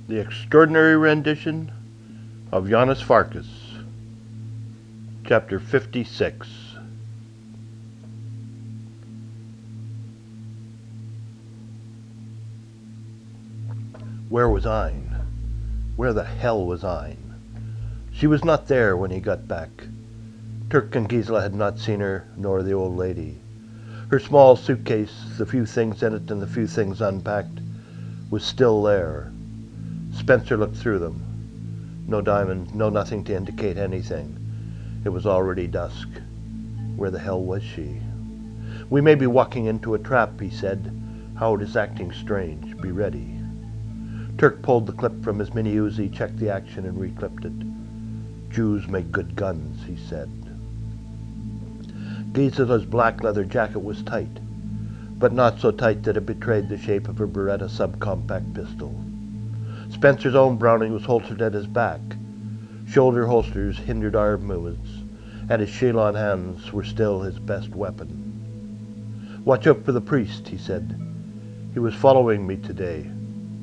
The Extraordinary Rendition of Janos Farkas, Chapter 56. Where was Ein? Where the hell was Ein? She was not there when he got back. Turk and Gisela had not seen her, nor the old lady. Her small suitcase, the few things in it and the few things unpacked, was still there. Spencer looked through them. No diamond, no nothing to indicate anything. It was already dusk. Where the hell was she? "We may be walking into a trap," he said. "Howard is acting strange. Be ready." Turk pulled the clip from his mini Uzi, checked the action, and reclipped it. "Jews make good guns," he said. Gisela's black leather jacket was tight, but not so tight that it betrayed the shape of her Beretta subcompact pistol. Spencer's own Browning was holstered at his back. Shoulder holsters hindered arm movements, and his Shelon hands were still his best weapon. "Watch out for the priest," he said. "He was following me today.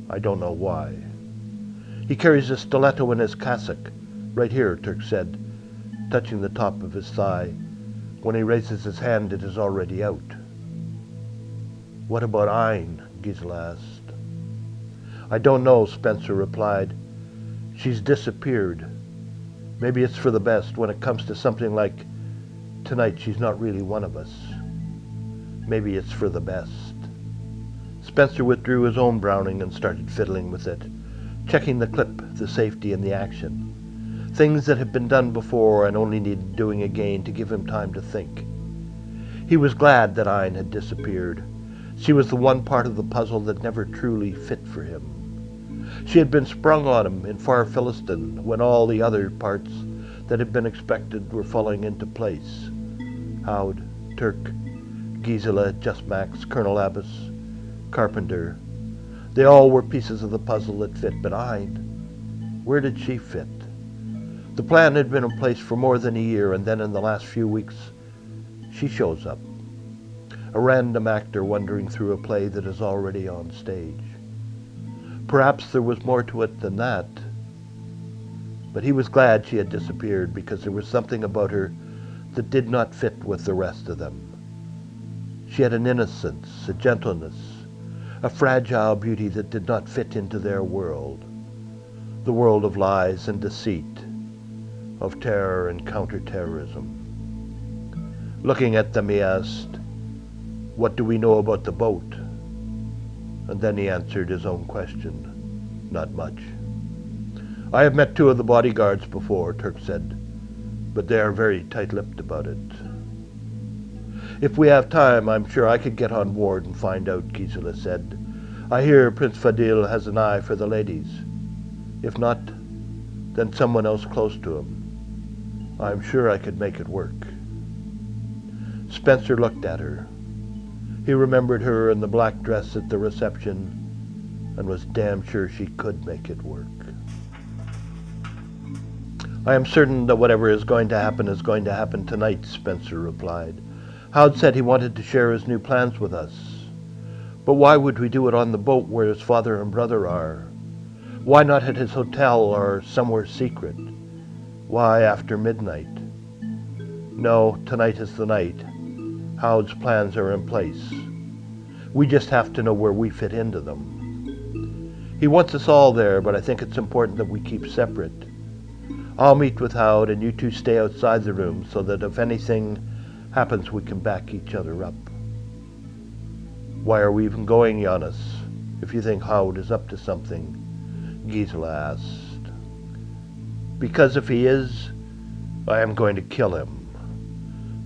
I don't know why." "He carries a stiletto in his cassock. Right here," Turk said, touching the top of his thigh. "When he raises his hand, it is already out." "What about Ein?" Gisela asked. "I don't know," Spencer replied. "She's disappeared. Maybe it's for the best. When it comes to something like tonight, she's not really one of us. Maybe it's for the best." Spencer withdrew his own Browning and started fiddling with it, checking the clip, the safety, and the action. Things that had been done before and only needed doing again to give him time to think. He was glad that Ein had disappeared. She was the one part of the puzzle that never truly fit for him. She had been sprung on him in far Philistin when all the other parts that had been expected were falling into place. Howd, Turk, Gisela, Just Max, Colonel Abbas, Carpenter. They all were pieces of the puzzle that fit, but Ein, where did she fit? The plan had been in place for more than a year, and then in the last few weeks, she shows up. A random actor wandering through a play that is already on stage. Perhaps there was more to it than that, but he was glad she had disappeared because there was something about her that did not fit with the rest of them. She had an innocence, a gentleness, a fragile beauty that did not fit into their world, the world of lies and deceit, of terror and counterterrorism. Looking at them, he asked, "What do we know about the boat?" And then he answered his own question. "Not much." "I have met two of the bodyguards before," Turk said, "but they are very tight-lipped about it." "If we have time, I'm sure I could get on board and find out," Gisela said. "I hear Prince Fadil has an eye for the ladies. If not, then someone else close to him. I'm sure I could make it work." Spencer looked at her. He remembered her in the black dress at the reception and was damn sure she could make it work. "I am certain that whatever is going to happen tonight," Spencer replied. "Howd said he wanted to share his new plans with us. But why would we do it on the boat where his father and brother are? Why not at his hotel or somewhere secret? Why after midnight? No, tonight is the night. Howd's plans are in place. We just have to know where we fit into them. He wants us all there, but I think it's important that we keep separate. I'll meet with Howd and you two stay outside the room so that if anything happens we can back each other up." "Why are we even going, Janos, if you think Howd is up to something?" Gisela asked. "Because if he is, I am going to kill him.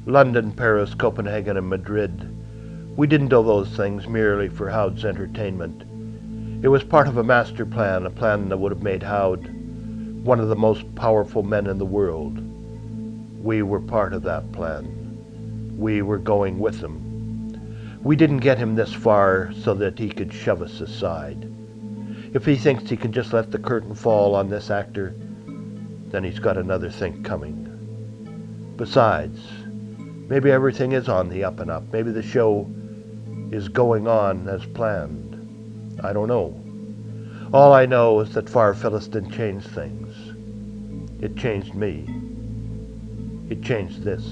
London, Paris, Copenhagen, and Madrid. We didn't do those things merely for Howd's entertainment. It was part of a master plan, a plan that would have made Howd one of the most powerful men in the world. We were part of that plan. We were going with him. We didn't get him this far so that he could shove us aside. If he thinks he can just let the curtain fall on this actor, then he's got another thing coming. Besides, maybe everything is on the up and up. Maybe the show is going on as planned. I don't know. All I know is that Far Philistin changed things. It changed me. It changed this.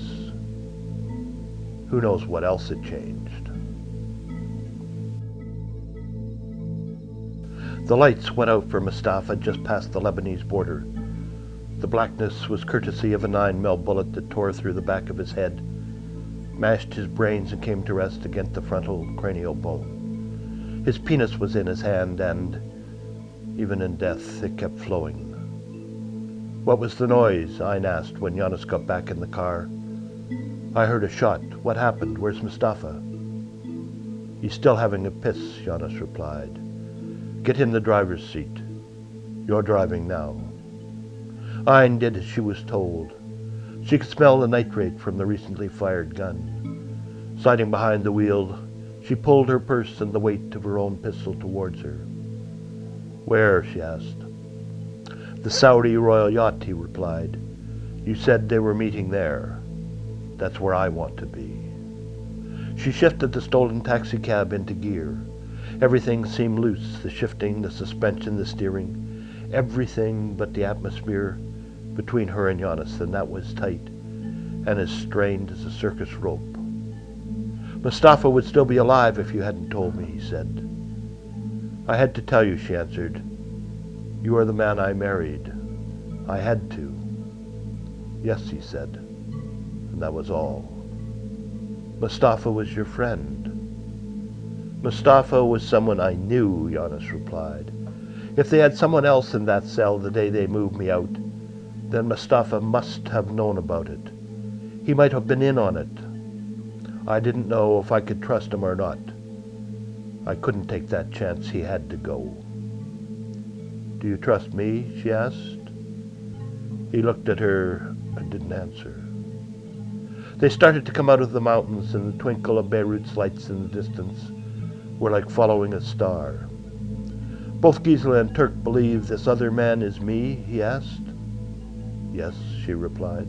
Who knows what else it changed? The lights went out for Mustafa just past the Lebanese border. The blackness was courtesy of a 9mm bullet that tore through the back of his head, mashed his brains and came to rest against the frontal cranial bone. His penis was in his hand, and even in death it kept flowing. "What was the noise?" Ein asked when Janos got back in the car. "I heard a shot. What happened? Where's Mustafa?" "He's still having a piss," Janos replied. "Get in the driver's seat. You're driving now." Ein did as she was told. She could smell the nitrate from the recently fired gun. Sliding behind the wheel, she pulled her purse and the weight of her own pistol towards her. "Where?" she asked. "The Saudi Royal Yacht," he replied. "You said they were meeting there. That's where I want to be." She shifted the stolen taxicab into gear. Everything seemed loose, the shifting, the suspension, the steering. Everything but the atmosphere between her and Janos, and that was tight and as strained as a circus rope. "Mustafa would still be alive if you hadn't told me," he said. "I had to tell you," she answered. "You are the man I married. I had to." "Yes," he said, and that was all. "Mustafa was your friend." "Mustafa was someone I knew," Janos replied. "If they had someone else in that cell the day they moved me out, then Mustafa must have known about it. He might have been in on it. I didn't know if I could trust him or not. I couldn't take that chance. He had to go." "Do you trust me?" she asked. He looked at her and didn't answer. They started to come out of the mountains, and the twinkle of Beirut's lights in the distance were like following a star. "Both Gisela and Turk believe this other man is me?" he asked. "Yes," she replied.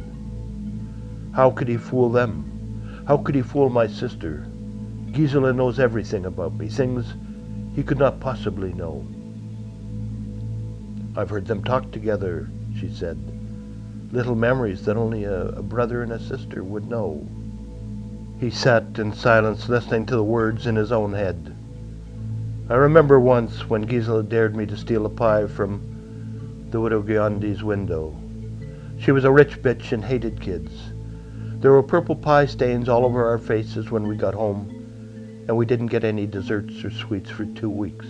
"How could he fool them? How could he fool my sister? Gisela knows everything about me, things he could not possibly know." "I've heard them talk together," she said. "Little memories that only a brother and a sister would know." He sat in silence, listening to the words in his own head. "I remember once when Gisela dared me to steal a pie from the widow Giondi's window. She was a rich bitch and hated kids. There were purple pie stains all over our faces when we got home, and we didn't get any desserts or sweets for 2 weeks.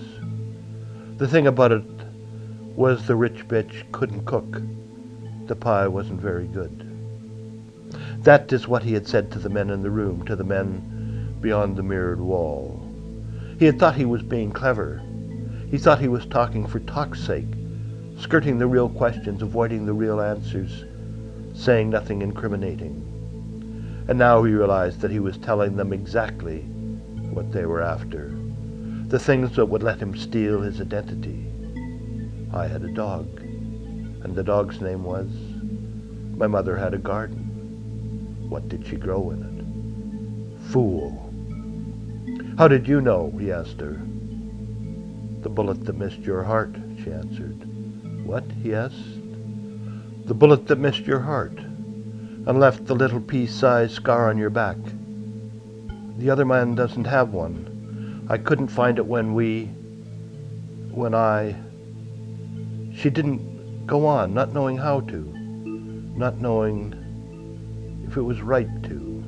The thing about it was the rich bitch couldn't cook. The pie wasn't very good." That is what he had said to the men in the room, to the men beyond the mirrored wall. He had thought he was being clever. He thought he was talking for talk's sake, skirting the real questions, avoiding the real answers, saying nothing incriminating. And now he realized that he was telling them exactly what they were after, the things that would let him steal his identity. "I had a dog, and the dog's name was... My mother had a garden. What did she grow in it?" "Fool." "How did you know?" he asked her. "The bullet that missed your heart," she answered. "What?" he asked. "The bullet that missed your heart and left the little pea-sized scar on your back. The other man doesn't have one. I couldn't find it when I... She didn't go on, not knowing how to, not knowing if it was right to."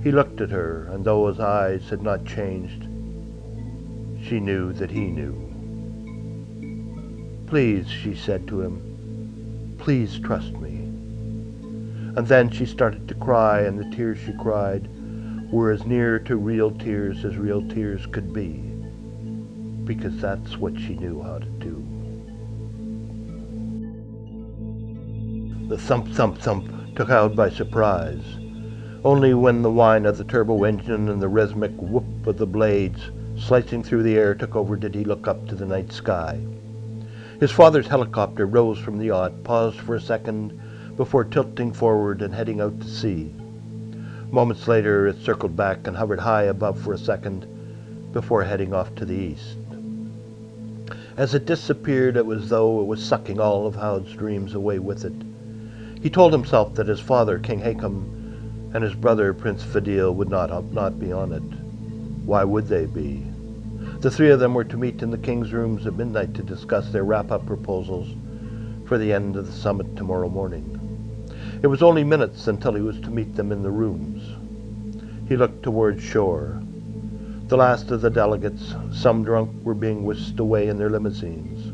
He looked at her, and though his eyes had not changed, she knew that he knew. "Please," she said to him, "please trust me." And then she started to cry, and the tears she cried were as near to real tears as real tears could be, because that's what she knew how to do. The thump, thump, thump took out by surprise. Only when the whine of the turbo engine and the rhythmic whoop of the blades slicing through the air took over did he look up to the night sky. His father's helicopter rose from the yacht, paused for a second before tilting forward and heading out to sea. Moments later it circled back and hovered high above for a second before heading off to the east. As it disappeared, it was as though it was sucking all of Haud's dreams away with it. He told himself that his father, King Haakon, and his brother, Prince Fadil, would not be on it. Why would they be? The three of them were to meet in the king's rooms at midnight to discuss their wrap-up proposals for the end of the summit tomorrow morning. It was only minutes until he was to meet them in the rooms. He looked towards shore. The last of the delegates, some drunk, were being whisked away in their limousines.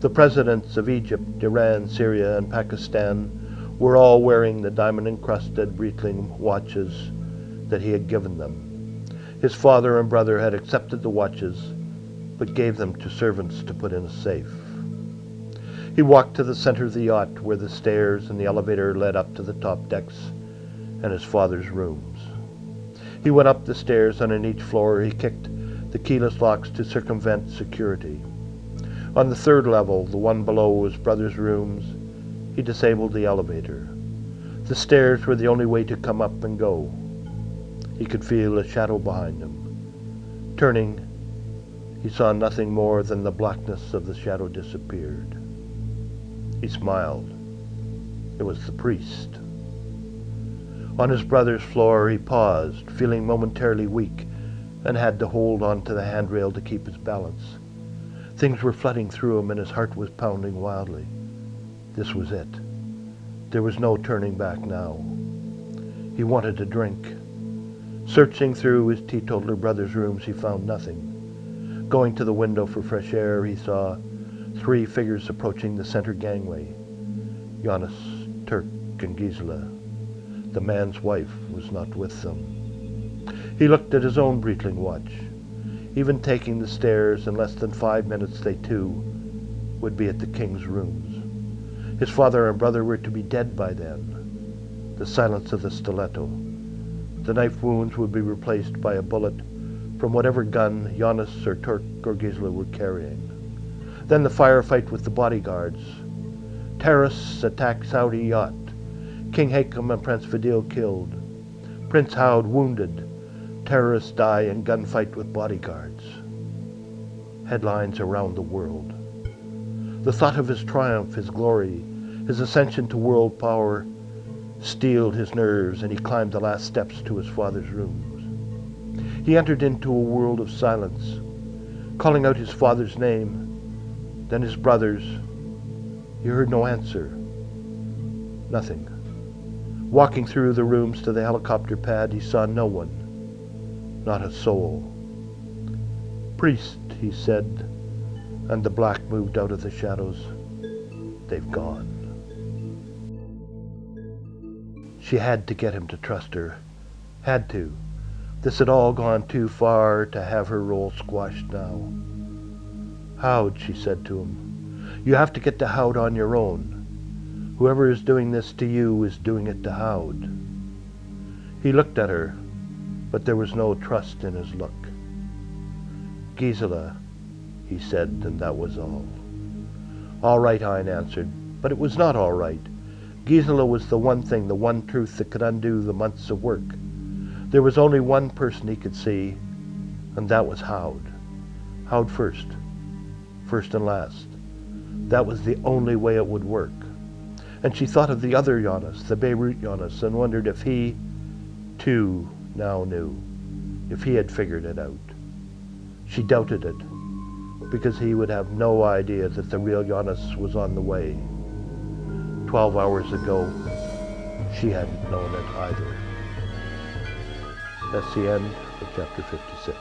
The presidents of Egypt, Iran, Syria, and Pakistan were all wearing the diamond-encrusted Breitling watches that he had given them. His father and brother had accepted the watches, but gave them to servants to put in a safe. He walked to the center of the yacht, where the stairs and the elevator led up to the top decks and his father's rooms. He went up the stairs, and on each floor he kicked the keyless locks to circumvent security. On the third level, the one below his brother's rooms, he disabled the elevator. The stairs were the only way to come up and go. He could feel a shadow behind him. Turning, he saw nothing more than the blackness of the shadow disappeared. He smiled. It was the priest. On his brother's floor he paused, feeling momentarily weak, and had to hold on to the handrail to keep his balance. Things were flooding through him, and his heart was pounding wildly. This was it. There was no turning back now. He wanted a drink. Searching through his teetotaler brother's rooms, he found nothing. Going to the window for fresh air, he saw three figures approaching the center gangway. Janos, Turk, and Gisela. The man's wife was not with them. He looked at his own Breitling watch. Even taking the stairs, in less than 5 minutes they too would be at the king's rooms. His father and brother were to be dead by then. The silence of the stiletto. The knife wounds would be replaced by a bullet from whatever gun Janos or Turk or Gisela were carrying. Then the firefight with the bodyguards. Terrorists attack Saudi yacht. King Haakon and Prince Fadil killed. Prince Haud wounded. Terrorists die in gunfight with bodyguards. Headlines around the world. The thought of his triumph, his glory, his ascension to world power steeled his nerves, and he climbed the last steps to his father's rooms. He entered into a world of silence, calling out his father's name, then his brother's. He heard no answer. Nothing. Walking through the rooms to the helicopter pad, he saw no one, not a soul. "Priest," he said, and the black moved out of the shadows. "They've gone." She had to get him to trust her. Had to. This had all gone too far to have her role squashed now. "Haud," she said to him, "you have to get to Haud on your own. Whoever is doing this to you is doing it to Haud." He looked at her, but there was no trust in his look. "Gisela," he said, and that was all. "All right," Hein answered, but it was not all right. Gisela was the one thing, the one truth that could undo the months of work. There was only one person he could see, and that was Haud. Haud first and last. That was the only way it would work. And she thought of the other Janos, the Beirut Janos, and wondered if he, too, now knew, if he had figured it out. She doubted it, because he would have no idea that the real Janos was on the way. 12 hours ago, she hadn't known it either. That's the end of chapter 56.